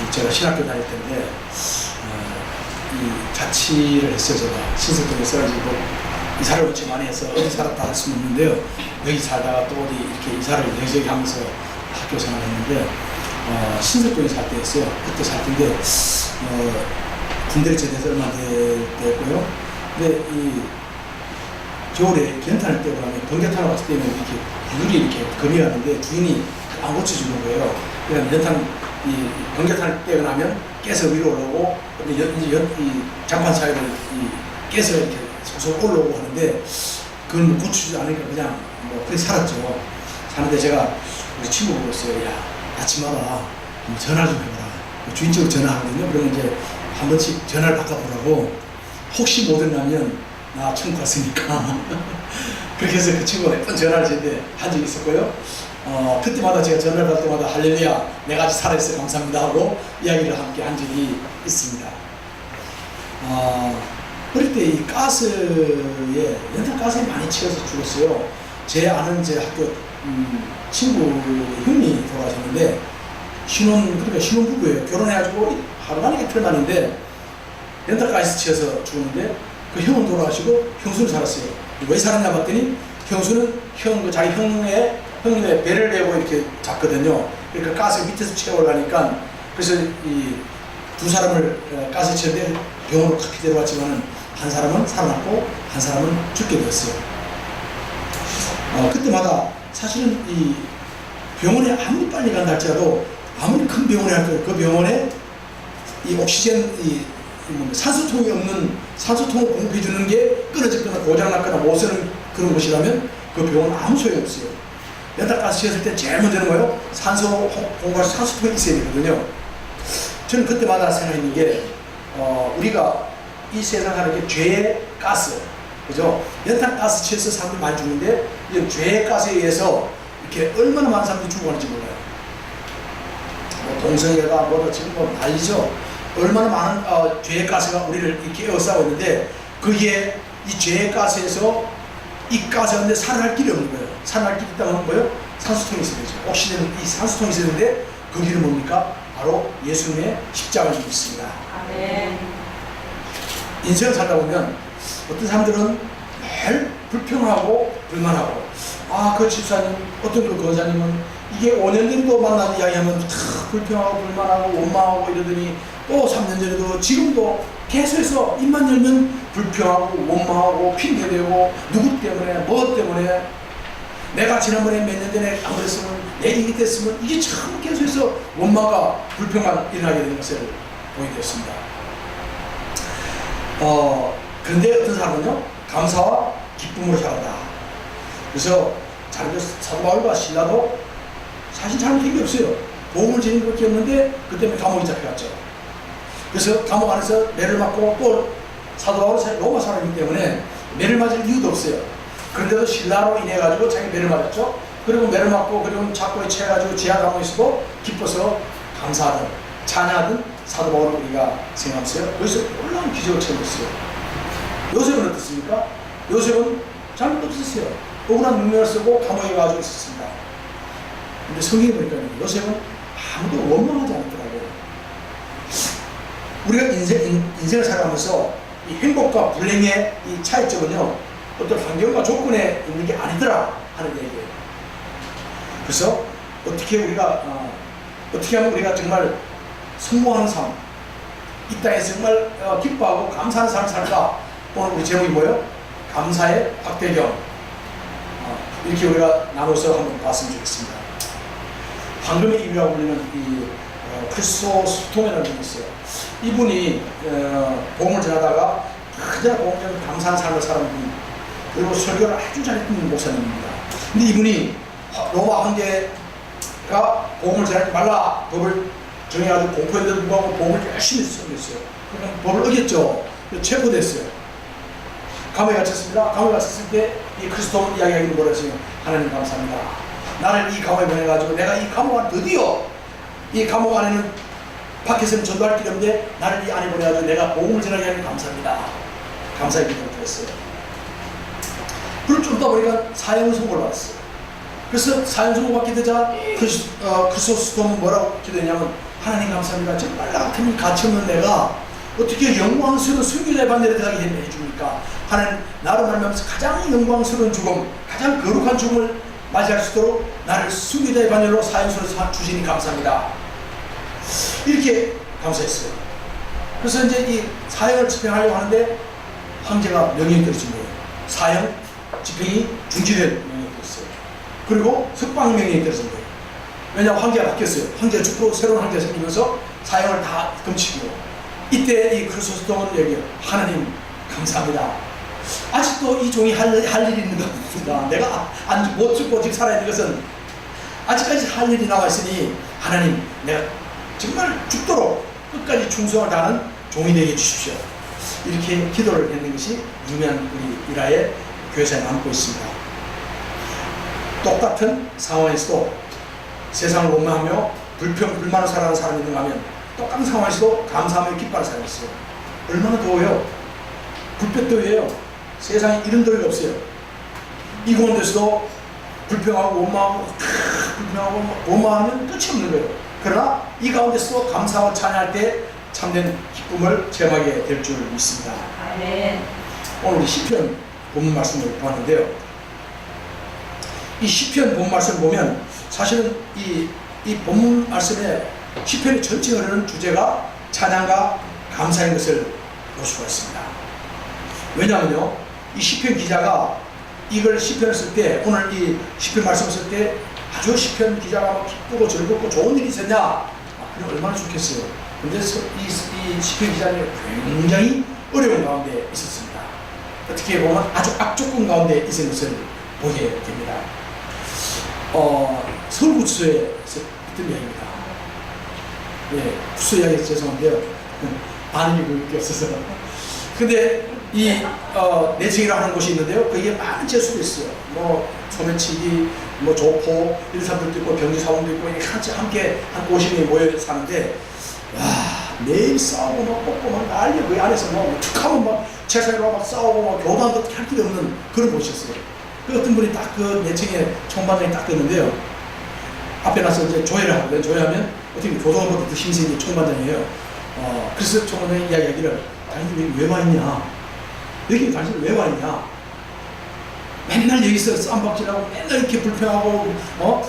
제가 신학교 다닐 때인데 이 자취를 했어요. 제가 신설동에서 뭐 이사를 엄청 많이 해서 어디 살았다 할 수는 없는데요. 여기 살다가 또 어디 이렇게 이사를 여기저기 하면서 학교 생활을 했는데 신설동에 살 때였어요. 그때 살 때인데 군대를 제대해서 얼마 안 됐고요. 근데 이 겨울에 연탄을 떼고 나면 번개탄을 왔을 때는 이렇게 구들이 이렇게 금이 가는데 주인이 안 고쳐주는 거예요. 그러니까 연탄, 이 번개탄을 떼고 나면 깨서 위로 올라오고, 이 장판 사이를 깨서 이렇게 소소 올라오고 하는데, 그걸 뭐 고쳐주지 않으니까 그냥 뭐 그렇게 살았죠. 사는데 제가 우리 친구 보고있어요. 야, 아침마다 전화 좀 해봐라. 주인 쪽으로 전화하거든요. 그러면 이제 한 번씩 전화를 바꿔보라고. 혹시 못 온다면 나 천국 갔으니까. 그렇게 해서 그 친구가 몇 번 전화를 저한테 한 적이 있었고요. 그때마다 제가 전화를 받을 때마다 할렐루야, 내가 아직 살아있어 감사합니다 하고 이야기를 함께 한 적이 있습니다. 어릴 때 이 가스에, 연탄 가스에 많이 치여서 죽었어요. 제 아는 제 학교 친구 형이 돌아가셨는데, 그러니까 신혼부부예요. 결혼해가지고 하루 만에 이틀 만인데 연탄 가스에 치여서 죽었는데, 그 형은 돌아가시고 형수는 살았어요. 왜 살았냐 봤더니 형수는 자기 형님의 배를 내고 이렇게 잤거든요. 그러니까 가스 밑에서 채워가니까, 그래서 이 두 사람을 가스에 채웠는데 병원으로 급히 데려왔지만은 한 사람은 살아났고 한 사람은 죽게 되었어요. 그때마다 사실은 이 병원에 아무리 빨리 간다 할지라도, 아무리 큰 병원에 할지라도 그 병원에 이 옥시젠, 산소통이 없는, 산소통을 공급해 주는 게 끊어졌거나 고장났거나 못 쓰는 그런 곳이라면 그 병원은 아무 소용이 없어요. 연탄가스 씌웠을 때 제일 먼저는 뭐예요? 산소 공급할 산소통이 있어야 되거든요. 저는 그때마다 생각했는 게, 우리가 이 세상 하는 게 죄의 가스, 그죠? 연탄가스 치해서 사람들이 많이 죽는데, 이 죄의 가스에 의해서 이렇게 얼마나 많은 사람들이 죽어가는지 몰라요. 뭐 동성애가 뭐다 지금 뭐 난리죠. 얼마나 많은 죄의 가스가 우리를 이렇게 에워싸고 있는데, 그게 이 죄의 가스에서 이 가스가 살아날 길이 없는 거예요. 살아날 길이 있다면 뭐예요? 산소통이 있어야 되죠. 옥시젠, 이 산소통이 있어야 되는데 그 길은 뭡니까? 바로 예수님의 십자가를 지고 있습니다. 아멘. 인생을 살다 보면 어떤 사람들은 매일 불평하고 불만하고, 그 집사님, 어떤 그 거사님은 이게 5년 전에도 만나서 이야기하면 불평하고 불만하고 원망하고 이러더니, 또 3년 전에도 지금도 계속해서 입만 열면 불평하고 원망하고 핑계대고, 누구 때문에 뭐 때문에, 내가 지난번에 몇 년 전에 안 그랬으면, 내 얘기 됐으면, 이게 참 계속해서 원망과 불평만 일어나게 되는 것을 보게 되었습니다. 그런데 어떤 사람은요, 감사와 기쁨으로 살았다. 그래서 사도 바울과 실라도 사실 잘못된 게 없어요. 복음을 지닌 것밖에 없는데 그 때문에 감옥에 잡혀갔죠. 그래서 감옥 안에서 매를 맞고, 또 사도 바울은 로마 사람이기 때문에 매를 맞을 이유도 없어요. 그런데도 신라로 인해 가지고 자기 매를 맞았죠. 그리고 매를 맞고, 그리고 착고에 채가지고 지하 감옥에 있어도 기뻐서 감사하던, 찬양하던 사도 바울을 우리가 생각하면서요, 거기서 놀라운 기적을 체험했어요. 요셉은 어떻습니까? 요셉은 잘못 없었어요. 억울한 능력을 쓰고 감옥에 가지고 있었습니다. 근데 성경에 보니까 요셉은 아무도 원망하지 않더라고요. 우리가 인생을 살아가면서 이 행복과 불행의 이 차이점은요, 어떤 환경과 조건에 있는 게 아니더라 하는 얘기예요. 그래서 어떻게 하면 우리가 정말 성공하는 삶, 이 땅에서 정말 기뻐하고 감사하는 삶을 살까? 오늘 우리 제목이 뭐예요? 감사의 박대경. 이렇게 우리가 나눠서 한번 봤으면 좋겠습니다. 황금의 입이라고 불리는 이 크리스토스톰이라는 분이 있어요. 이분이 복음을 전하다가 가장 복음을 감사한 삶을 사는 분, 그리고 설교를 아주 잘했던 목사님입니다. 근데 이분이 로마 황제가 복음을 전하지 말라 법을 정해가지고 공포했는데도 불구하고 복음을 열심히 설교했어요. 그러면 법을 어겼죠. 체포됐어요. 감옥에 갇혔습니다. 감옥에 갇혔을 때 이 크리스토는 이야기하기는 뭐라 했어요? 하나님 감사합니다. 나를 이 감옥에 보내가지고 내가 이 감옥 안에 드디어, 이 감옥 안에는 밖에서는 전도할 길이 없는데 나를 이 안에 보내가지고 내가 복음을 전하게 하니 감사합니다. 감사의 기도를 드렸어요. 그걸 좀 더 보니까 사형 선고를 받았어요. 그래서 사형 선고 받게 되자 크리스토스톰은 뭐라고 기도했냐면, 하나님 감사합니다. 정말 나 같은 가치없는 내가 어떻게 영광스러운 순교자의 반열에 들어가게 해줍니까? 하나님 나로 말미암아서 가장 영광스러운 죽음, 가장 거룩한 죽음을 맞이할 수 있도록 나를 순교자의 반열로 사용소로 주시니 감사합니다. 이렇게 감사했어요. 그래서 이제 이 사형을 집행하려고 하는데 황제가 명령이 떨어진 거예요. 사형 집행이 중지될 명령이 떨어졌어요. 그리고 석방 명령이 떨어진 거예요. 왜냐하면 황제가 바뀌었어요. 황제가 죽고 새로운 황제가 생기면서 사형을 다 금치고, 이때 이 크리소스톰은 얘기해요. 하나님 감사합니다. 아직도 이 종이 할 일이 있는 겁니다. 내가 못 죽고 지금 살아있는 것은 아직까지 할 일이 남아 있으니 하나님 내가 정말 죽도록 끝까지 충성을 다하는 종이 되게 해주십시오. 이렇게 기도를 했는 것이 유명한 우리 이라의 교회사에 남고 있습니다. 똑같은 상황에서도 세상을 원망하며 불만을 살아가는 사람이 있는가 하면 똑같은 상황에서도 감사하며 기뻐하는 사람이 있어요. 얼마나 더워요. 불볕더위예요. 세상에 이런 더위가 없어요. 이 가운데서도 불평하고 원망하면 끝이 없는 거예요. 그러나 이 가운데서도 감사와 찬양할 때 참된 기쁨을 체험하게 될 줄 믿습니다. 아멘. 오늘 시편 본문 말씀을 보았는데요. 이 시편 본문 말씀을 보면 사실은 이 본문 말씀에 시편의 전체 흐르는 주제가 찬양과 감사인 것을 볼 수가 있습니다. 왜냐하면요, 이 시편 기자가 이걸 시편을 쓸 때, 오늘 이 시편 말씀을 쓸 때 아주 시편 기자가 기쁘고 즐겁고 좋은 일이 있었냐? 그럼 얼마나 좋겠어요. 근데 이 시편 기자는 굉장히 어려운 가운데 있었습니다. 어떻게 보면 아주 악조건 가운데 있은 것을 보게 됩니다. 서울구치소에 있던 이야기입니다. 예, 구치소 이야기 죄송한데요. 아는 게 그게 없어서. 근데 이 내청이라고 하는 곳이 있는데요. 거기에 많은 재수가 있어요. 뭐 소매치기, 뭐 조포 이런 사람들도 있고 병지사원도 있고 이렇게 같이 함께 한 50명이 모여 사는데, 와, 매일 싸우고 막 뽑고 막 난리, 그 안에서 막 툭하면 막 재산으로 막 싸우고 막 교단도 할 길이 없는 그런 곳이었어요. 그 어떤 분이 딱 그 내청의 총반장이 딱 됐는데요. 앞에 나서 이제 조회를 하거든요. 조회하면 어떻게 교도관보다 더 힘이 세게 총반장이에요. 그래서 총반장이 이야기하기를, 당신 왜 와 있냐? 여기 당신 왜 와 있냐? 맨날 여기서 쌈박질하고 맨날 이렇게 불평하고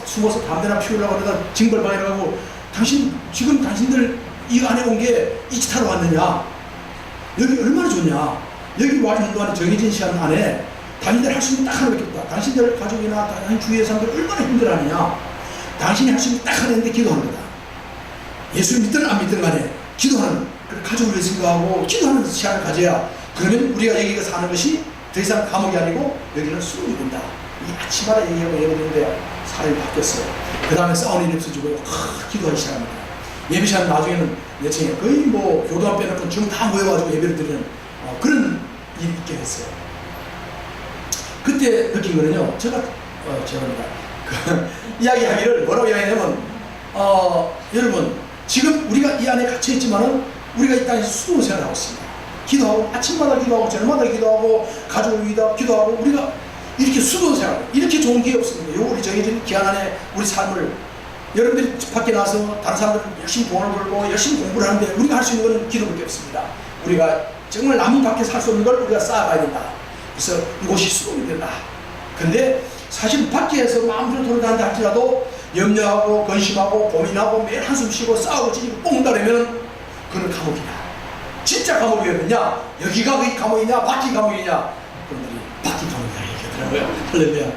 숨어서 담배나 피우려고 그러다 징벌방해하고, 지금 당신들 이 안에 온 게 이 짓 하러 왔느냐? 여기 얼마나 좋냐? 여기 와 있는 동안에 정해진 시간 안에 당신들 할 수 있는 딱 하나밖에 없다. 당신들 가족이나 당신 주위의 사람들 얼마나 힘들어하느냐? 당신이 할 수 있는 딱 하나인데 기도하는 거다. 예수 믿든 안 믿든 간에 기도하는, 가족을 위해 생각하고 기도하는 시간을 가져야, 그러면 우리가 여기가 사는 것이 더 이상 감옥이 아니고 여기는 수용이 된다. 이 아침마다 얘기하는데 사람이 바뀌었어요. 그 다음에 싸우는 일이 없어지고 기도하기 시작합니다. 예배 시간 나중에는 내청에 거의 뭐 교도관 빼놓고 지금 다 모여가지고 예배를 드리는 그런 일이 있게 됐어요. 그때 느낀 거는요, 죄송합니다. 이야기하기를 뭐라고 이야기하냐면, 여러분, 지금 우리가 이 안에 갇혀있지만은 우리가 이 땅에서 수도 생활하고 있습니다. 기도하고, 아침마다 기도하고, 저녁마다 기도하고, 가족을 위해 기도하고, 우리가 이렇게 수도 생활, 이렇게 좋은 기회 없습니다. 요 우리 정해진 기한 안에 우리 삶을, 여러분들이 밖에 나서 다른 사람들 열심히 돈을 벌고 열심히 공부를 하는데 우리가 할 수 있는 건 기도밖에 없습니다. 우리가 정말 남이 밖에 살 수 없는 걸 우리가 쌓아가야 된다. 그래서 이곳이 수동이 된다. 근데 사실 밖에서 마음대로 돌아다닌다 할지라도 염려하고 근심하고 고민하고 매일 한숨 쉬고 싸우고 찌르고 뽕다르면 그는 감옥이다. 진짜 감옥이 어디냐? 여기가 그 감옥이냐? 밖이 감옥이냐? 그분들이 밖이 감옥이라 얘기하더라고요. 할렐루야.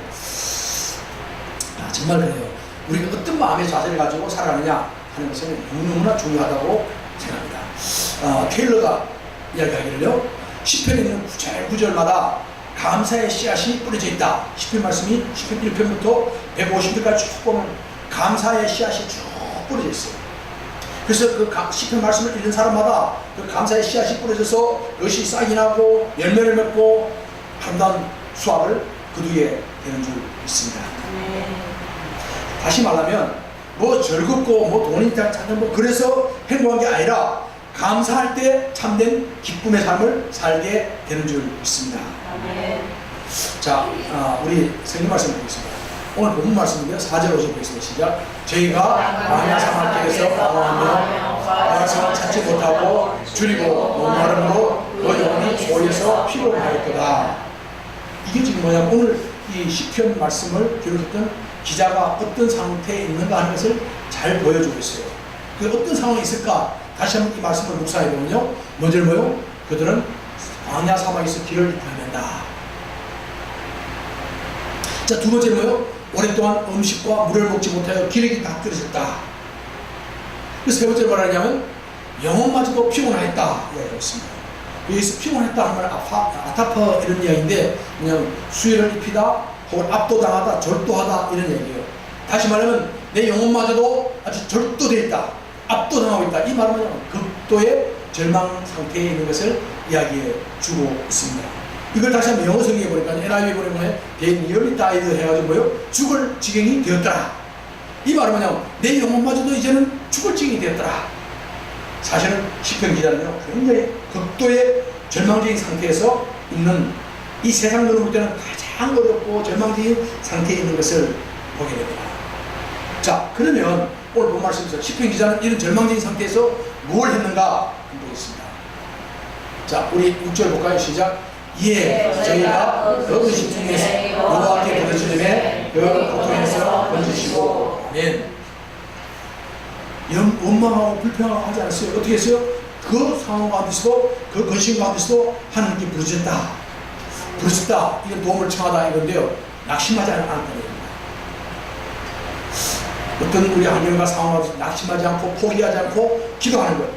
정말 그래요. 우리가 어떤 마음의 자세를 가지고 살아가느냐 하는 것은 너무나 중요하다고 생각합니다. 케일러가 이야기하기를요, 시편에 있는 구절마다 감사의 씨앗이 뿌려져 있다. 시편 말씀이 시편 1편부터 150편까지 쭉 보면 감사의 씨앗이 쭉 뿌려져 있어요. 그래서 그 시편 말씀을 읽는 사람마다 그 감사의 씨앗이 뿌려져서 그것이 싹이 나고 열매를 맺고 아름다운 수확을 거두게 되는 줄 믿습니다. 다시 말하면 뭐 즐겁고 뭐 돈이 찾는 뭐 그래서 행복한 게 아니라 감사할 때 참된 기쁨의 삶을 살게 되는 줄 믿습니다. 자, 우리 성경 말씀 보겠습니다. 오늘 본문 말씀인데요. 4절 5절 보겠습니다. 시작. 저희가 광야 사막길에서 방황하며 말씀을 찾지 못하고 줄이고 목마름으로 그 영혼이 오해서 피곤하였도다. 이게 지금 뭐냐면 오늘 이 시편 말씀을 기록했던 기자가 어떤 상태에 있는가 하는 것을 잘 보여주고 있어요. 그 어떤 상황이 있을까? 다시 한번 이 말씀을 묵상해 보면요. 먼저 뭐요? 그들은 광야 사막에서 길을 잃어야 된다. 자, 두 번째 뭐요? 오랫동안 음식과 물을 먹지 못하여 기력이 다 떨어졌다. 그 세 번째 뭐라 하냐면 영혼마저도 피곤하였다 이야기하고 있습니다. 여기서 피곤했다 하면 아타퍼 이런 이야기인데 그냥 수혜를 입히다 혹은 압도당하다 절도하다 이런 얘기예요. 다시 말하면 내 영혼마저도 아주 절도되어 있다, 압도당하고 있다. 이 말은 극도의 절망 상태에 있는 것을 이야기해 주고 있습니다. 이걸 다시 한번 영어 성경에 보니까 NIV에 보니까 They nearly died 해가지고 뭐요? 죽을 지경이 되었더라. 이 말은 뭐냐면 내 영혼마저도 이제는 죽을 지경이 되었더라. 사실은 시편 기자는요 굉장히 극도의 절망적인 상태에서 있는, 이 세상으로 볼 때는 가장 어렵고 절망적인 상태에 있는 것을 보게 됩니다. 자, 그러면 오늘 본 말씀에서 시편 기자는 이런 절망적인 상태에서 뭘 했는가 보겠습니다. 자, 우리 6절 볼까요? 시작. 예, 저희가 그 의식 중에서 여호와께 부르짖음에 그 고통에서 건지시고. 아멘. 원망하고 불평하고 하지 않았어요. 어떻게 했어요? 그 상황 가운데서도 그 근심 가운데서도 하나님께 부르짖다. 이건 도움을 청하다 이건데요. 낙심하지 않았다는 얘기입니다. 어떤 우리 환경과 상황 가운데서 낙심하지 않고 포기하지 않고 기도하는 것.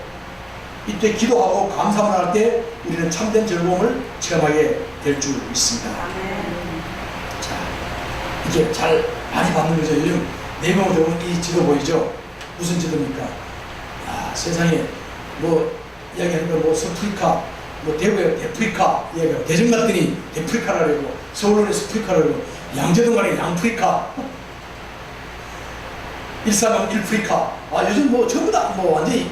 이때 기도하고 감사만 할 때 우리는 참된 즐거움을 체험하게 될 줄 믿습니다. 자, 이게 잘 많이 받는 거죠. 요즘 내용을 보면 이 지도 보이죠? 무슨 지도입니까? 아, 세상에 뭐 이야기하는 거 뭐 서프리카, 뭐 대구에 데프리카 이야기하고 대전 갔더니 데프리카라고 하고 서울에 스프리카라고 하고 양재동 가니 양프리카, 일산은 일프리카. 아, 요즘 뭐 전부 다 뭐 완전히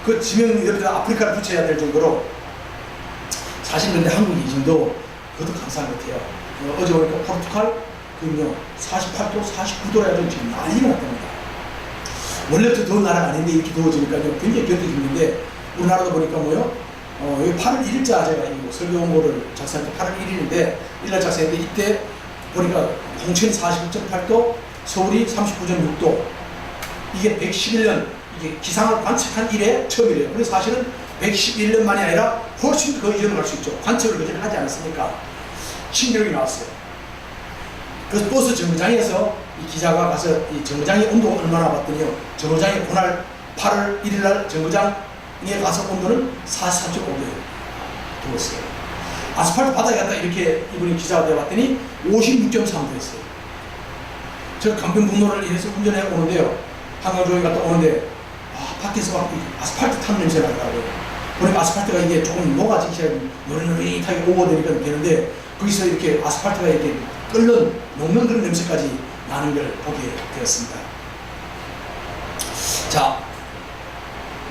그 지명 옆에다 아프리카를 붙여야 될 정도로. 사실 근데 한국이 이 정도 그것도 감사한 것 같아요. 어제 보니까 포르투갈 그럼요 48도 49도라 해도 지금 난리가 났답니다. 원래부터 더운 나라가 아닌데 이렇게 더워지니까요 굉장히 견디기 힘든데, 우리나라도 보니까 뭐요? 여기 8월 1일자 제가 이 설교 원고를 작성할 때 8월 1일인데 1날 작성했는데 이때 보니까 홍천이 49.8도, 서울이 39.6도. 이게 111년 이게 기상을 관측한 이래 처음이래요. 그래서 사실은 111년 만이 아니라 훨씬 더 이전을 갈 수 있죠. 관측을 그전에 하지 않았으니까. 신기록이 나왔어요. 그래서 버스 정거장에서 이 기자가 가서 이 정거장의 온도가 얼마나 봤더니요, 정거장이 그날 8월 1일날 정거장에 가서 온도는 44.5도예요. 더웠어요. 아스팔트 바닥에 갔다 이렇게 이분이 기자가 되어봤더니 56.3도였어요. 저 강변북로를 해서 운전해 오는데요, 한강조에 갔다 오는데 밖에서 막 아스팔트 탄 냄새가 나더라고요. 그러니까 아스팔트가 이게 조금 녹아지기 시작하면 노릇노릇하게 오버되니까 되는데, 거기서 이렇게 아스팔트가 이렇게 끓는 녹는 그런 냄새까지 나는 걸 보게 되었습니다. 자,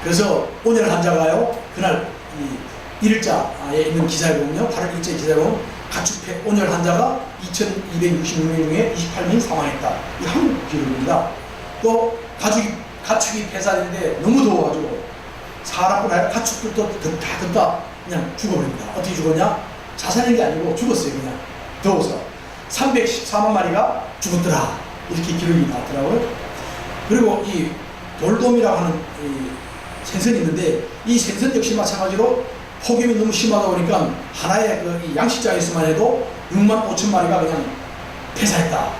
그래서 오늘 환자가요, 그날 이 1일자에 있는 기사에 보면요, 8월 1일자 기사에 보면 가축 온열 환자가 2266명 중에 28명이 사망했다. 이 한국 기록입니다. 또 가축이 폐사되는데 너무 더워가지고 사람뿐 아니라 가축들도 다 덥다 그냥 죽어버립니다. 어떻게 죽었냐? 자살한 게 아니고 죽었어요. 그냥 더워서 314만 마리가 죽었더라, 이렇게 기록이 나왔더라고요. 그리고 이 돌돔이라고 하는 이 생선이 있는데, 이 생선 역시 마찬가지로 폭염이 너무 심하다 보니까 하나의 그 양식장에서만 해도 6만 5천 마리가 그냥 폐사했다.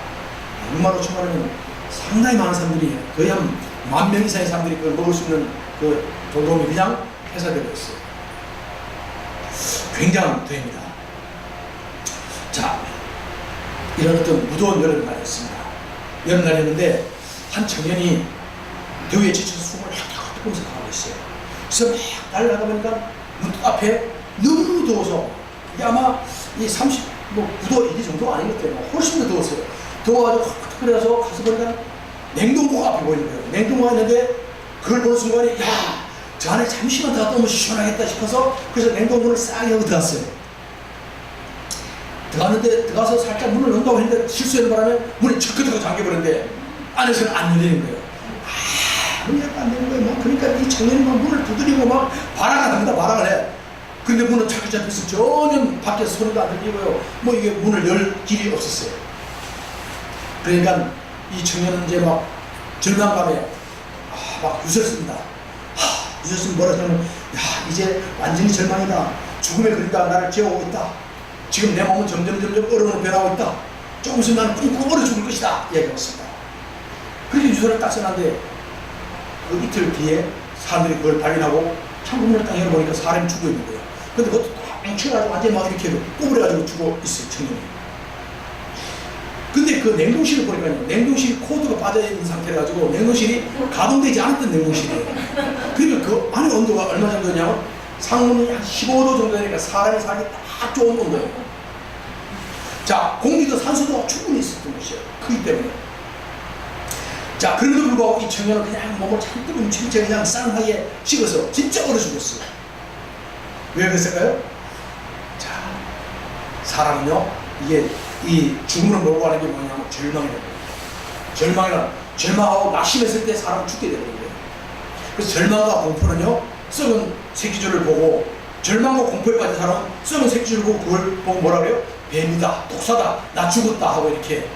6만 5천 마리면 상당히 많은 사람들이, 거의 한 10,000명 이상의 사람들이 그걸 먹을 수 있는 그 돌돔이 그냥 폐사되고 있어요. 굉장한 도입니다. 자, 이런 어떤 무더운 여름날이었습니다. 여름날이었는데 한 청년이 더위에 지쳐서 숨을 턱턱 하면서 가고 있어요. 그래서 막 달려가다 보니까 문 앞에 너무 더워서, 이게 아마 이 39도 이 정도가 아닌 것 같아요. 훨씬 더 더웠어요. 더워가지고 그래서 가서 보니까 냉동고가 앞에 보이는 거예요. 냉동고가 있는데 그걸 보는 순간에 야, 저 안에 잠시만 더 갔다 오면 시원하겠다 싶어서 그래서 냉동고를 싹 열고 들어갔어요. 들어가서 살짝 문을 연다고 했는데 실수하는 바람에 문이 척긋하고 잠겨버렸는데 안에서는 안 열리는 거예요. 이해가 안 되는 거예요. 뭐 그러니까 이 청년이 막 문을 두드리고 막 발악을 합니다. 발악을 해. 근데 문은 착 잡혀서 전혀 밖에서 소리도 안 들리고요. 뭐 이게 문을 열 길이 없었어요. 그러니까 이 청년은 이제 막 절망감에 막 유설습니다. 유설스는 뭐라 하냐면, 야, 이제 완전히 절망이다. 죽음의 그림자 나를 지어오고 있다. 지금 내 몸은 점점 얼음으로 변하고 있다. 조금 있으면 나는 쿵쿵 얼어 죽을 것이다. 얘기했습니다. 그렇게 유서를 딱 써놨는데 그 이틀 뒤에 사람들이 그걸 발견하고 창문을 딱 열어보니까 사람이 죽어 있는 거예요. 근데 그것도 딱 뭉쳐가지고 완전히 막 이렇게 꼬부려가지고 죽어 있어요, 청년이. 근데 그 냉동실을 보니까요, 냉동실이 코드가 빠져있는 상태라 가지고 냉동실이 가동되지 않았던 냉동실이에요. 그러니까 그 안의 온도가 얼마 정도냐면 상온이 한 15도 정도 되니까 사람이 살기 딱 좋은 온도예요. 자, 공기도 산소도 충분히 있었던 곳이에요. 크기 때문에. 자, 그럼에도 불구하고 이 청년은 그냥 몸을 잔뜩 움츠린 채 그냥 쌍하게 식어서 진짜 얼어 죽었어요. 왜 그랬을까요? 자, 사람은요, 이게 이 죽음을 몰고 가는 게 뭐냐면 절망이라는 거예요. 절망하고 낙심했을 때 사람은 죽게 되는 거예요. 그래서 절망과 공포는요, 썩은 새끼줄을 보고, 절망과 공포에 빠진 사람은 썩은 새끼줄을 보고 그걸 보고 뭐라 그래요? 뱀이다, 독사다, 나 죽었다 하고 이렇게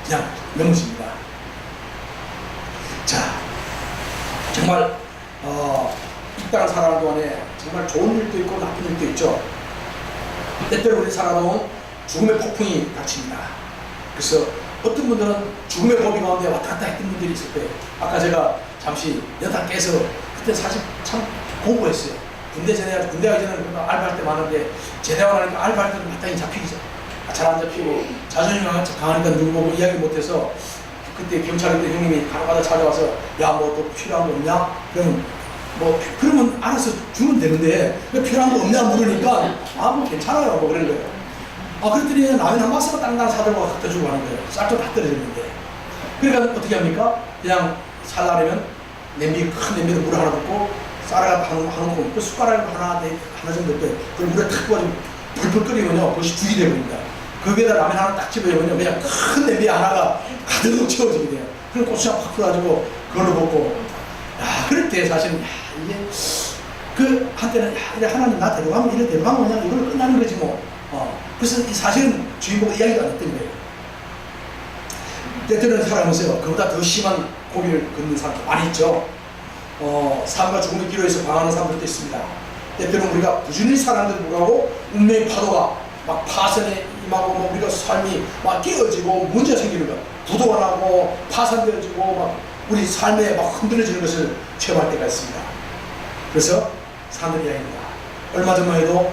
그냥 넘어집니다. 자, 정말 이 땅을 살아가는 동안에 정말 좋은 일도 있고 나쁜 일도 있죠. 때때로 우리 살아온 죽음의 폭풍이 닥칩니다. 그래서 어떤 분들은 죽음의 고비 가운데 왔다 갔다 했던 분들이 있을 거예요. 아까 제가 잠시 연탄 깨서 그때 사실 참 공부했어요. 군대 가기 전에는 알바할 때 많은데 제대하고 나니까 알바할 때는 마땅히 잡히기 잘 안 잡히고 자존심이 강하니까 누구 보고 이야기 못해서 그때 경찰에 있던 형님이 간혹가다 찾아와서 야, 뭐 또 필요한 거 없냐? 그러면 알아서 주면 되는데 왜 필요한 거 없냐 물으니까 뭐 괜찮아요 뭐 그런 거예요. 그랬더니 라면 한 박스만 땅땅 사들고 갖다 주고 하는 거예요. 쌀도 다 떨어졌는데. 그러니까 어떻게 합니까? 그냥 살라면 큰 냄비에 물 하나 붓고 쌀을 한 그 숟가락 하나 정도 빼요. 그걸 물에 탁 부어가지고 불풀 끓이면요, 그것이 죽이 되거든요. 거기에다 라면 하나 딱 집어넣으면요, 그냥 큰 냄비 하나가 가득 채워지게 돼요. 그럼 고추장 팍 풀어가지고 그걸로 먹고, 그럴 때 사실은 이게 한때는 이래 하나님 나 데려가면 이래 데려가면 그냥 이걸로 끝나는 거지 뭐. 그래서 사실은 주인공은 이야기가 안 했던 거예요. 때때로는 살아가면서요, 그보다 더 심한 고비를 걷는 사람도 많이 있죠. 삶과 죽음의 기로에서 방황하는 사람들도 있습니다. 때때로는 우리가 부지런히 살았는데도 불구하고 운명의 파도가 막 파선에 임하고 우리가 삶이 막 깨어지고 문제가 생기는 것, 부도가 나고 파산되어지고 막 우리 삶에 막 흔들려지는 것을 체험할 때가 있습니다. 그래서 사람들이 이야기합니다. 얼마 전만 해도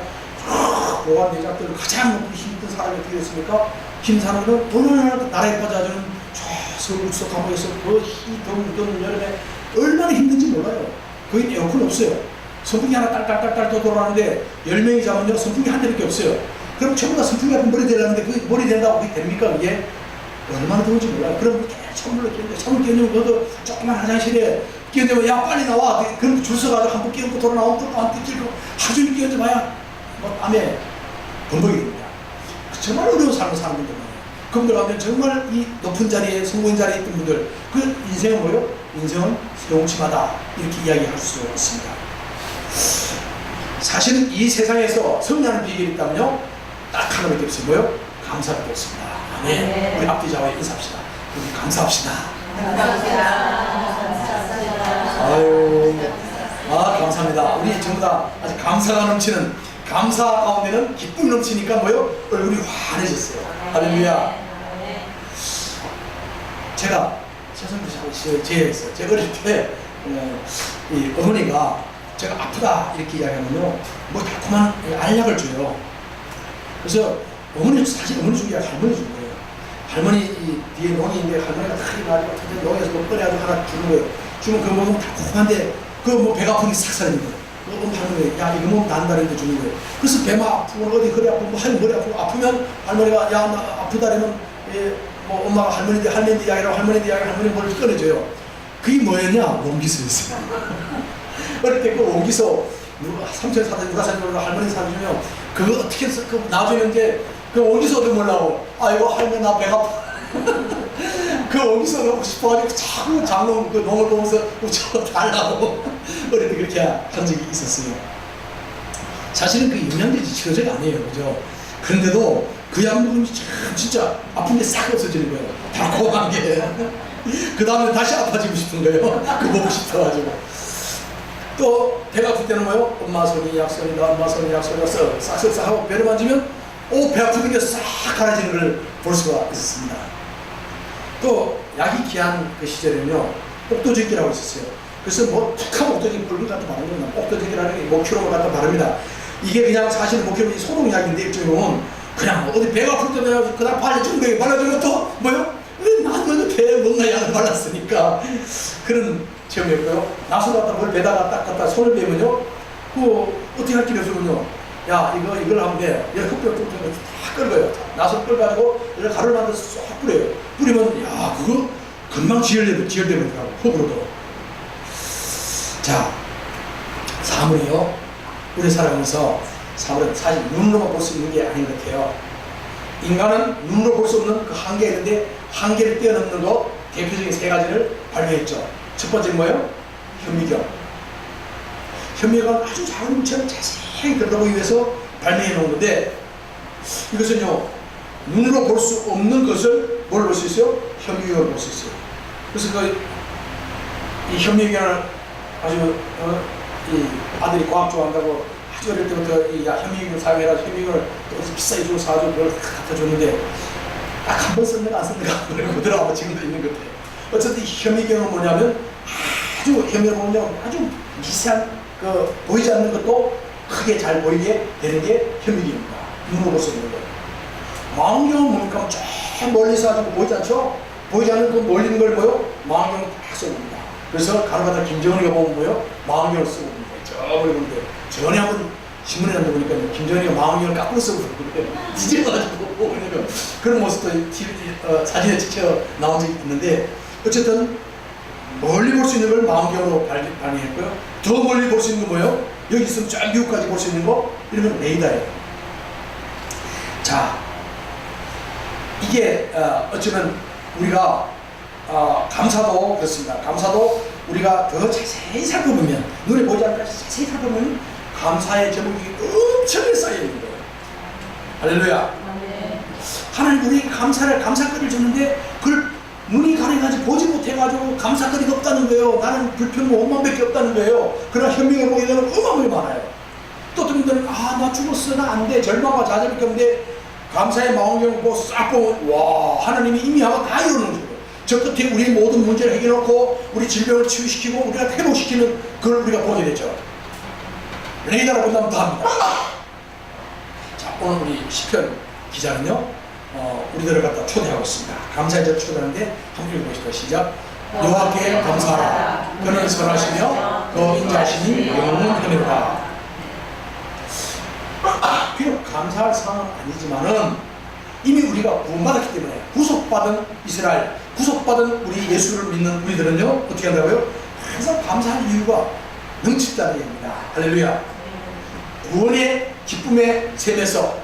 고관 내작들을 가장 높은 힘있던 사람이 어떻게 됐습니까? 힘 사람은 어느 나라에 빠져가지고는 저 서울 우석 감옥에서 그 더운 여름에 얼마나 힘든지 몰라요. 거기 에어컨 없어요. 선풍기 하나 딸딸딸딸 또 돌아가는데 10명이 자면요, 선풍기 한 대밖에 없어요. 그럼 전부 다 선풍기 앞에 머리 대려는데 그 머리 된다고 그게 됩니까? 그게 얼마나 더운지 몰라요. 그럼 이렇게 찬물로 끼는데 찬물 끼우면 너도 조그만 화장실에 끼우면 야 빨리 나와. 그럼 줄 서가지고 한 번 끼우고 돌아 나오면 또 안 뜯기고 하루 종일 끼우지 마야 땀에 범벅이 됩니다. 정말 어려운 삶을 사는 분들 많아요. 그분들 가면 정말 이 높은 자리에 성공인 자리에 있던 분들, 그 인생은 뭐예요? 인생은 세옹치마다 이렇게 이야기할 수 있습니다. 사실은 이 세상에서 승리하는 비결이 있다면요, 딱 하나밖에 없어요. 뭐요? 감사밖에 없습니다. 아멘. 우리 앞뒤 좌우에 인사합시다. 우리 감사합시다. 아유, 감사합니다. 우리 전부 다 아주 감사가 넘치는, 감사 가운데는 기쁨이 넘치니까 뭐요? 얼굴이 환해졌어요. 할렐루야. 제가 세상에서 제가 어릴 때 이 어머니가 제가 아프다 이렇게 이야기하면요, 뭐 달콤한 알약을 줘요. 그래서 사실 어머니 준 게 아니라 할머니 준 거예요. 할머니 이 뒤에 농이 있는데 할머니가 다 해가지고 농에서 뭐 꺼내가지고 하나 주는 거예요. 주면 그거 먹으면 달콤한데 그거 뭐 배가 아픈 게 싹 사라진 거예요. 그거 하는 거예요. 야, 이거 먹으면 난다는데 주는 거예요. 그래서 배만 아프고 어디 허리 아프고 머리 아프고 아프면 할머니가 야, 나 아프다 그러면 뭐 엄마가 할머니한테 이야기하고 할머니 뭘 꺼내줘요. 그게 뭐였냐? 원기소였어요. 어릴 때 그 원기소 삼촌 사다 누가 사주면 할머니 사주면 그거 어떻게 해서 그 나중에 이제 그 어디서 얻으려고? 아이고 할머니 나 배가 아파. 그 어디서 넣고 싶어가지고 자꾸 장롱 그 농을 보면서 저거 달라고 어릴 때 그렇게 한 적이 있었어요. 사실은 그 영양제지 치료제가 아니에요, 그죠? 그런데도 그 약 먹으면 진짜 아픈 게 싹 없어지는 거예요. 달콤한 게. 그 다음에 다시 아파지고 싶은 거예요. 그 먹고 싶어가지고. 또 배가 아플 때는 뭐요? 엄마 손이 약손이다, 엄마 손이 약손이다, 싹싹싹 하고 배를 만지면 배 아프는 게 싹 가라지는 걸 볼 수가 있었습니다. 또 약이 귀한 그 시절에는요, 옥도제기라고 있었어요. 그래서 뭐 툭하면 옥도제기 붉은 갖다 바르는 겁니다. 옥도제기라는 게 목큐로 갖다 바릅니다. 이게 그냥 사실 목큐로 소독약인데 일종의 보면 그냥 어디 배가 아플 때 내가 그다음 발라주는 거예요. 발라주면 또 뭐요? 나는 배에 뭔가 약을 발랐으니까 그런 체험이었고요. 나서 갖다 뭘 배다가 딱 갖다 손을 베면요, 그 어떻게 할 길이 없으면요, 야 이걸 하면 돼. 얘 흑벽 뚝뚝 다 끌어요. 나서 끌어가지고 이렇게 가루를 만들어서 쏙 뿌려요. 뿌리면 야 그거 금방 지혈되더라고, 흙으로도. 자, 사물이요, 우리 살아가면서 사물은 사실 눈으로만 볼 수 있는 게 아닌 것 같아요. 인간은 눈으로 볼 수 없는 그 한계가 있는데 한계를 뛰어넘는 것 대표적인 세 가지를 발명했죠. 첫 번째는 뭐예요? 현미경. 현미경은 아주 작은 물체를 자세히 들여다보기 위해서 발명해 놓은 건데, 이것은요, 눈으로 볼 수 없는 것을 뭘 볼 수 있어요? 현미경으로 볼 수 있어요. 그래서 이 현미경을 아주 이 아들이 과학 좋아한다고 아주 어릴 때부터 이 현미경 사용해라, 현미경을 비싸게 주고 사가지고 그걸 갖다 줬는데 딱 한 번 썼는가 안 썼는가 그러고 들어가면 지금도 있는 것 같아요. 어쨌든 이 현미경은 뭐냐면 아주 현미경 보면 아주 미세한 그 보이지 않는 것도 크게 잘 보이게 되는 게 현미경입니다. 눈으로 볼 수 있는 거예요. 망원경은 뭡니까? 저 멀리서 가지고 보이지 않죠? 보이지 않는 그 멀리는 걸 뭐요? 망원경을 다 써봅니다. 그래서 가로가다 김정은이가 보면 뭐요? 망원경을 쓰고 있는 거예요. 저 멀리 보는데 전에 한번 신문에 난다 보니까 김정은이가 망원경을 거꾸로 쓰고 있는데 뒤집어가지고 보고 있는 거, 그런 모습도 사진에 찍혀 나온 적이 있는데, 어쨌든 멀리 볼 수 있는 걸 망원경으로 발명했고요. 더 멀리 볼 수 있는 건 뭐예요? 여기 있으면 저 미국까지 볼 수 있는 거, 이러면 레이더예요. 자, 이게 어쩌면 우리가 감사도 그렇습니다. 감사도 우리가 더 자세히 살펴보면, 눈에 보이지 않을까 자세히 살펴보면 감사의 제목이 엄청나게 쌓여 있는 거예요. 할렐루야. 하나님 우리 감사거리를 줬는데 그걸 눈이 가려가지고 보지 못해가지고 감사거리가 없다는 거예요. 나는 불평 원망밖에 없다는 거예요. 그러나 현명을 보게 되면 어마어마하게 많아요. 또 어떤 분들은 나 죽었어, 나 안 돼, 절망과 좌절밖에 없는데 감사의 망원경을 보고 싹 보면 와, 하나님이 이미 하고 다 이루는 거예요. 저 끝에 우리 모든 문제를 해결해놓고 우리 질병을 치유시키고 우리가 회복시키는 그걸 우리가 보게 되죠. 레이더로 본다면 더 합니다. 자, 오늘 우리 시편 기자는요, 우리들을 갖다 초대하고 있습니다. 감사의 절 초대하는데 함께 읽어보시죠. 시작. 여호와께 감사하라. 그는 선하시며 그 인자하심이 영원은 하늘이라. 비록 감사할 상황은 아니지만은 이미 우리가 구원받았기 때문에 구속받은 이스라엘, 구속받은 우리 예수를 믿는 우리들은요, 어떻게 한다고요? 항상 감사할 이유가 넘친다는 얘기입니다. 할렐루야. 구원의 기쁨의 샘에서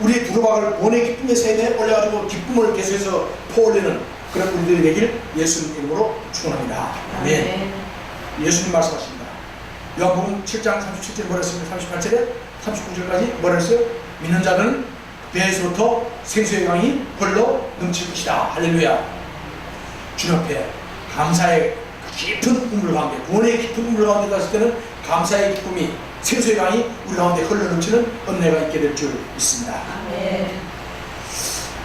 우리의 두루박을 구원의 기쁨의 샘에 올려가지고 기쁨을 계속해서 퍼올리는 그런 우리들이 되길 예수님 이름으로 축원합니다. 아멘. 예수님 말씀하십니다. 요한복음 7장 37절에 뭐라 했습니까? 38절에 39절까지 뭐라 했어요? 믿는 자는 배에서부터 생수의 강이 흘러 넘칠 것이다. 할렐루야. 주님 앞에 감사의 깊은 우물 가운데, 구원의 깊은 우물 가운데 갔을 때는 감사의 기쁨이, 생수의 강이 우리 가운데 흘러 넘치는 은혜가 있게 될 줄 믿습니다.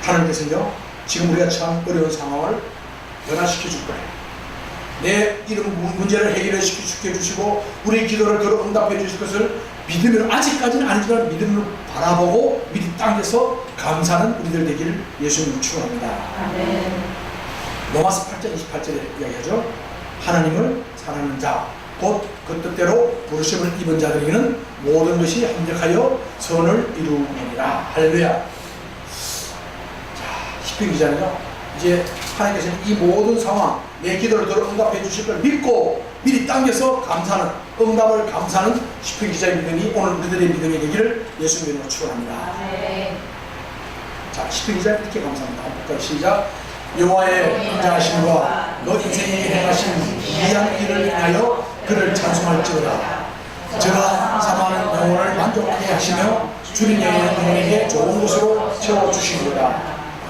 하나님께서는요, 지금 우리가 참 어려운 상황을 변화시켜 줄 거예요. 내 이런 문제를 해결시켜 주시고 우리의 기도를 들어 응답해 주실 것을 믿으면, 아직까지는 아니지만 믿음으로 바라보고 미리 당겨서 감사하는 우리들 되기를 예수님을 축원합니다. 로마서 8장 28절에 이야기하죠. 하나님을 사랑하는 자, 곧 그 뜻대로 부르심을 입은 자들에게는 모든 것이 합력하여 선을 이루느니라. 할렐루야. 자, 시편 기자는요, 이제 하나님께서는 이 모든 상황, 내 기도를 들어 응답해 주실 걸 믿고 미리 당겨서 감사하는, 응답을 감사하는 시편 기자의 믿음이 오늘 우리들의 믿음이 되기를 예수님으로 축원합니다. 자, 12절 이렇게 감사합니다. 한번 시작. 여호와의 인자하심과 너 인생에 행하신 귀한 일을 인하여 그를 찬송할지어다. 제가 사모하는 영혼을 만족하게 하시며 주님 영혼에게 좋은 것으로 채워주시리로다.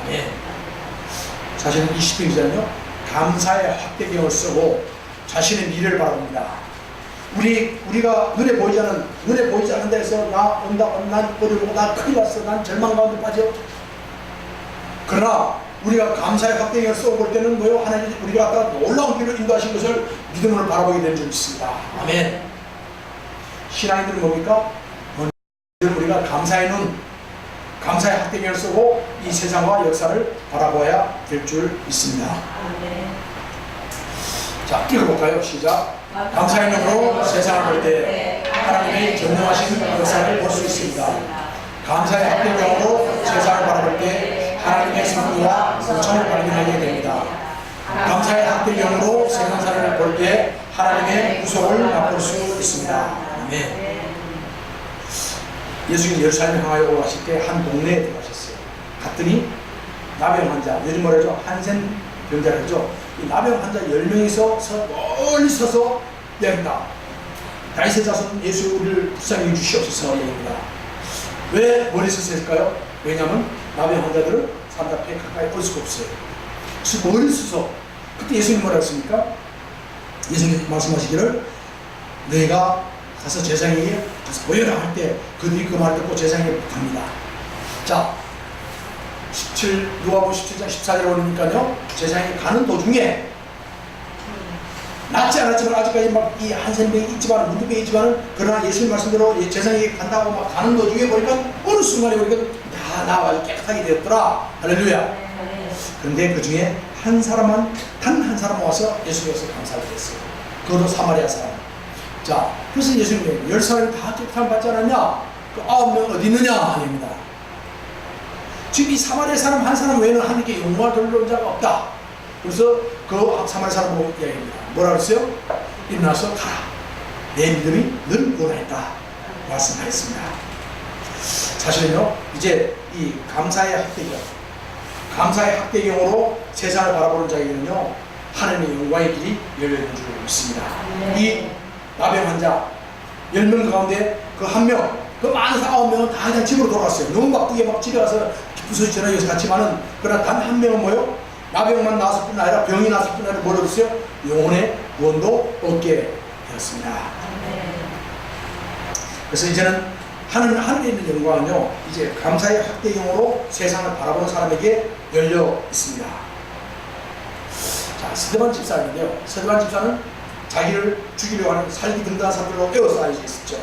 아멘. 사실은 이 12절은요 감사의 확대경을 쓰고 자신의 미래를 바라봅니다. 우리가 눈에 보이지 않는 데서 나 온다, 난 어려워, 나 큰일 났어, 난 절망 가운데 빠져. 그러나 우리가 감사의 확대경을 써볼 때는 뭐요? 하나님 우리가 아까 놀라운 길을 인도하신 것을 믿음으로 바라보게 되는 줄 믿습니다. 아멘. 신앙인들은 뭡니까? 우리가 감사의 눈, 감사의 확대경을 쓰고 이 세상과 역사를 바라봐야 될 줄 믿습니다. 자, 읽어볼까요? 시작. 감사의 눈으로 세상을 볼 때 하나님의 전능하신 역사를 볼 수 있습니다. 감사의 확대경으로 세상을 바라볼 때 하나님의 승리와 성천을 발견하게 됩니다. 감사의 확대경으로 세상사를 볼 때 하나님의 구속을 맛볼 수 있습니다. 아멘. 예수님이 예루살렘 향하여 오가실 때 한 동네에 들어가셨어요. 갔더니 나병 환자, 요즘 뭐라죠? 한센 병자라죠. 이 나병 환자 10명이서 멀리 서서 얘기합니다. 다윗의 자손 예수 우리를 불쌍히 주시옵소서 얘기합니다. 왜 멀리 서서 했을까요? 왜냐하면 나병 환자들은 사람 앞에 가까이 올 수가 없어요. 그래서 멀리 서서 그때 예수님 뭐라고 했습니까? 예수님 말씀하시기를 너희가 가서 제사장에게 가서 보여라 할 때 그들이 그 말을 듣고 제사장에게 갑니다. 자, 누가복음 17장 14절에 보니까요 제사장이 가는 도중에 낫지 않았지만 아직까지 막 이 한센병이 있지만 문둥병이 있지만 그러나 예수님 말씀대로 제사장에게 간다고 막 가는 도중에 보니까 어느 순간에 보니까 나 아주 깨끗하게 되었더라. 할렐루야. 그런데 그 중에 한 사람만 단 한 사람 와서 예수님께서 감사를 했어요. 그것도 사마리아 사람. 자, 그래서 예수님이 10사람이 다 깨끗함 받지 않았냐? 그 9명 어디 있느냐? 아닙니다. 지금 이 사마리아 사람 한 사람 외에는 하나님께 영광을 돌려온 자가 없다. 그래서 그 사마리아 사람 보고 이야기합니다. 뭐라 그랬어요? 일어나서 가라. 내 믿음이 늘 구원했다. 말씀하였습니다. 사실은요, 이제 이 감사의 확대경으로 세상을 바라보는 자에게는요, 하나님의 영광의 길이 열려있는 줄 믿습니다. 이 나병 환자 10명 가운데 그 한 명, 그 많은 9명은 다 그냥 집으로 돌아갔어요. 너무 바쁘게 막 집에 가서 기쁘서 전화해서 같지만은 그러나 단 한 명은 뭐요? 나병만 나왔을 뿐 아니라 병이 나왔을 뿐 아니라 뭐라고 했어요? 영혼의 구원도 얻게 되었습니다. 그래서 이제는 하늘에 있는 영광은요, 이제 감사의 확대경으로 세상을 바라보는 사람에게 열려 있습니다. 자, 스데반 집사인데요. 스데반 집사는 자기를 죽이려고 하는 살기 등등한 사람들로 에워싸여져 있었죠.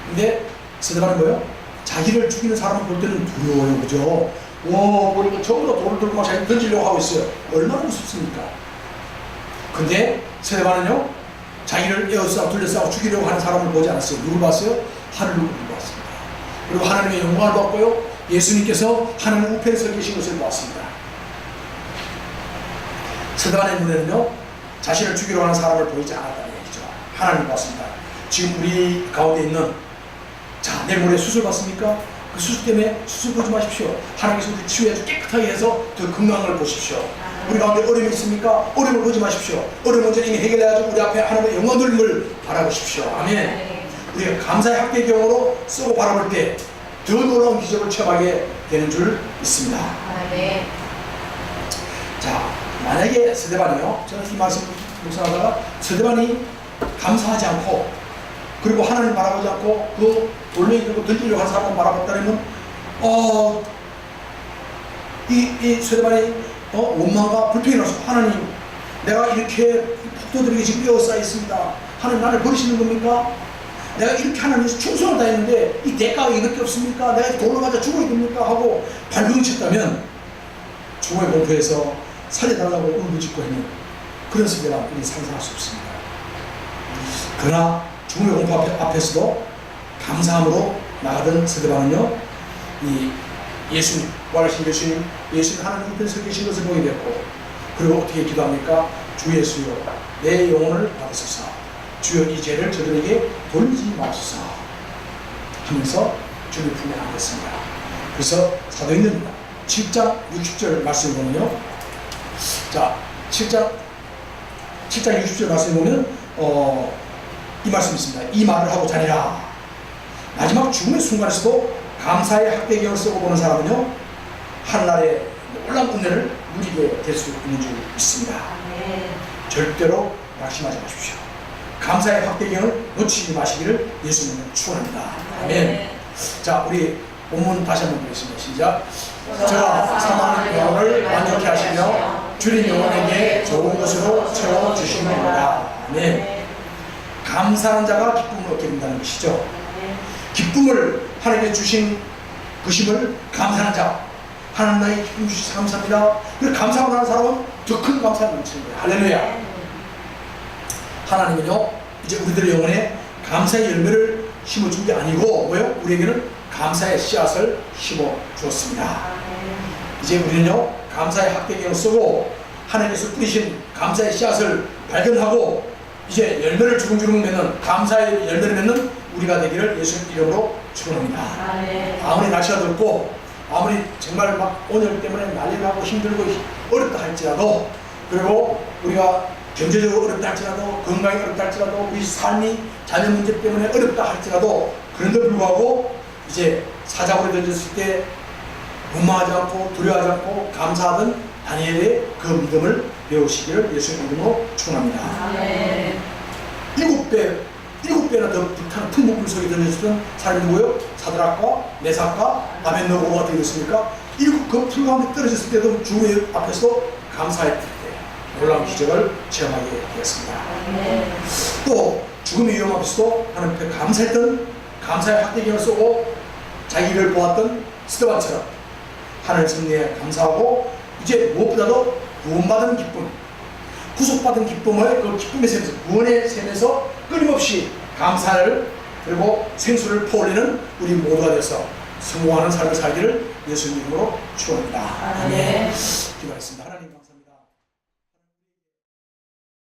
근데 스데반은 뭐예요? 자기를 죽이는 사람을 볼 때는 두려워요. 그죠? 보니까 전부 다 돌을 들고 막 자기 던지려고 하고 있어요. 얼마나 무섭습니까? 근데 스데반은요, 자기를 에워싸고 둘러싸고 죽이려고 하는 사람을 보지 않았어요. 누굴 봤어요? 하늘을 봤습니다. 그리고 하나님의 영광을 봤고요, 예수님께서 하나님 우편에 서 계신 것을 봤습니다. 스데반의 눈에는요, 자신을 죽이려고 하는 사람을 보이지 않았다는 얘기죠. 하나님을 봤습니다. 지금 우리 가운데 있는, 자, 내일 모레 수술 받습니까? 그 수술 때문에 수술 보지 마십시오. 하나님께서 우리 치유해서 깨끗하게 해서 더 건강을 보십시오. 우리 가운데 어려움이 있습니까? 어려움을 보지 마십시오. 어려운 문제 이미 해결해가지고 우리 앞에 하나님의 영광 돌림을 바라보십시오. 아멘. 우리가 감사의 확대경으로 쓰고 바라볼 때 더 놀라운 기적을 체험하게 되는 줄 믿습니다. 아멘. 자, 만약에 스데반이요, 저는 이 말씀 묵상하다가 스데반이 감사하지 않고 그리고 하나님을 바라보지 않고 그 돌멩이 들고 던지려고 하는 사람을 바라봤다면 이 스데반이 원망과 불평이 나서 하나님, 내가 이렇게 폭도들에게 지금 에워싸여 있습니다. 하나님 나를 버리시는 겁니까? 내가 이렇게 하나님께서 충성을 다했는데 이 대가가 이밖에 없습니까? 내가 돌로 맞아 죽어야 됩니까? 하고 발버둥쳤다면 죽음의 공포에서 살려달라고 울부짖고 있는 그런 스데반, 우리는 상상할 수 없습니다. 그러나 죽음의 공포 앞에서도 감사함으로 나가던 스데반은요, 이 예수님, 부활하신 예수님 하나님 우편에 서 계신 것을 보게 되었고, 그리고 어떻게 기도합니까? 주 예수여, 내 영혼을 받으소서. 주여, 이 죄를 저들에게 돌리지 마소서 하면서 주님 품에 안겼습니다. 그래서 사도행전 7장 60절 말씀을 보면요. 자, 7장 60절 말씀을 보면 이 말씀이 있습니다. 이 말을 하고 자니라. 마지막 죽음의 순간에서도 감사의 학대경을 쓰고 보는 사람은요, 하늘나라의 놀라운 은혜를 누리게 될 수 있는 줄 믿습니다. 절대로 낙심하지 마십시오. 감사의 학대경을 놓치지 마시기를 예수님은 축원합니다. 아멘. 자, 우리 본문 다시 한번 보겠습니다. 시작. 저가 사망의 영혼을 완전케 하시며 주님 영혼에게 좋은 것으로 채워주시느니라. 아멘. 감사하는 자가 기쁨을 얻게 된다는 것이죠. 기쁨을 하나님께 주신 것임을 감사하는 자, 하나님 나에게 기쁨 주셔서 감사합니다. 그 감사하고 나는 사람은 더 큰 감사를 넘치는 거예요. 할렐루야. 하나님은요, 이제 우리들의 영혼에 감사의 열매를 심어준 게 아니고 뭐요? 우리에게는 감사의 씨앗을 심어 주었습니다. 이제 우리는요, 감사의 학대경을 쓰고 하나님께서 뿌리신 감사의 씨앗을 발견하고 이제 열매를 주렁주렁 맺는, 감사의 열매를 맺는 우리가 되기를 예수님 이름으로 축원합니다. 아무리 날씨가 덥고 아무리 정말 막 오늘 때문에 난리나고 힘들고 어렵다 할지라도, 그리고 우리가 경제적으로 어렵다 할지라도, 건강이 어렵다 할지라도, 우리 삶이 자녀 문제 때문에 어렵다 할지라도, 그런데도 불구하고 이제 사자굴에 던졌을 때 원망하지 않고 두려워하지 않고 감사하던 다니엘의 그 믿음을 배우시기를 예수님 이름으로 축원합니다. 일곱 배나 더 불타는 풍부불 속에 던졌던 사람이 누구예요? 사드락과 메삭과 아벤노고가 되었습니까? 그 불 가운데 떨어졌을 때도 주 앞에서 감사했을 때 놀라운 기적을 체험하게 되었습니다. 또 죽음의 위험 앞에서도 하나님께 감사했던, 감사의 학대경을 쏘고 자기를 보았던 스데반처럼 하나님 승리에 감사하고, 이제 무엇보다도 구원받은 기쁨, 구속받은 기쁨을, 그 기쁨의 셈에서, 구원의 셈에서 끊임없이 감사를, 그리고 생수를 퍼올리는 우리 모두가 되어서 성공하는 삶을 살기를 예수님 이름으로 축원합니다. 아멘. 기도하겠습니다. 하나님 감사합니다.